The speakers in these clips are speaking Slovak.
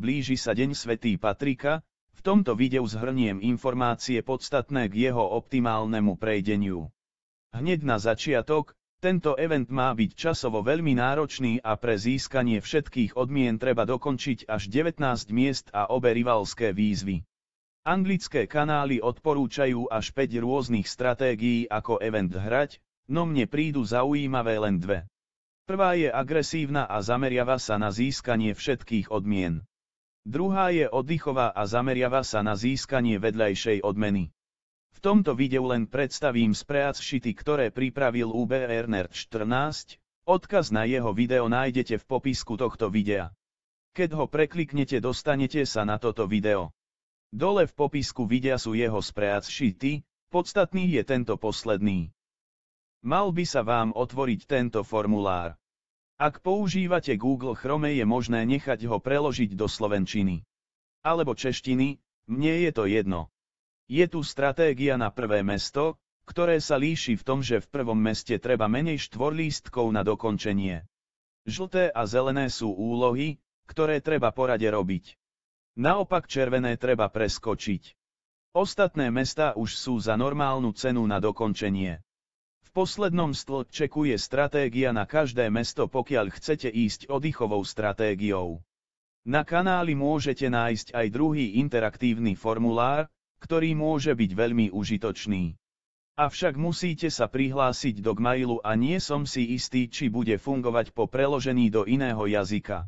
blíži sa Deň svätý Patrika, v tomto videu zhrniem informácie podstatné k jeho optimálnemu prejdeniu. Hneď na začiatok, tento event má byť časovo veľmi náročný a pre získanie všetkých odmien treba dokončiť až 19 miest a obe rivalské výzvy. Anglické kanály odporúčajú až 5 rôznych stratégií ako event hrať, no mne prídu zaujímavé len dve. Prvá je agresívna a zameriava sa na získanie všetkých odmien. Druhá je oddychová a zameriava sa na získanie vedľajšej odmeny. V tomto videu len predstavím spreadsheety, ktoré pripravil UBR Nerd 14, odkaz na jeho video nájdete v popisku tohto videa. Keď ho prekliknete, dostanete sa na toto video. Dole v popisku videa sú jeho spreadsheety, podstatný je tento posledný. Mal by sa vám otvoriť tento formulár. Ak používate Google Chrome, je možné nechať ho preložiť do slovenčiny. Alebo češtiny, mne je to jedno. Je tu stratégia na prvé mesto, ktoré sa líši v tom, že v prvom meste treba menej štvorlístkov na dokončenie. Žlté a zelené sú úlohy, ktoré treba porade robiť. Naopak červené treba preskočiť. Ostatné mestá už sú za normálnu cenu na dokončenie. V poslednom stĺpčeku je stratégia na každé mesto, pokiaľ chcete ísť oddychovou stratégiou. Na kanáli môžete nájsť aj druhý interaktívny formulár, ktorý môže byť veľmi užitočný. Avšak musíte sa prihlásiť do Gmailu a nie som si istý, či bude fungovať po preložení do iného jazyka.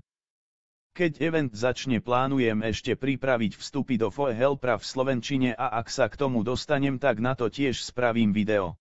Keď event začne, plánujem ešte pripraviť vstupy do FOE Helpra v slovenčine a ak sa k tomu dostanem, tak na to tiež spravím video.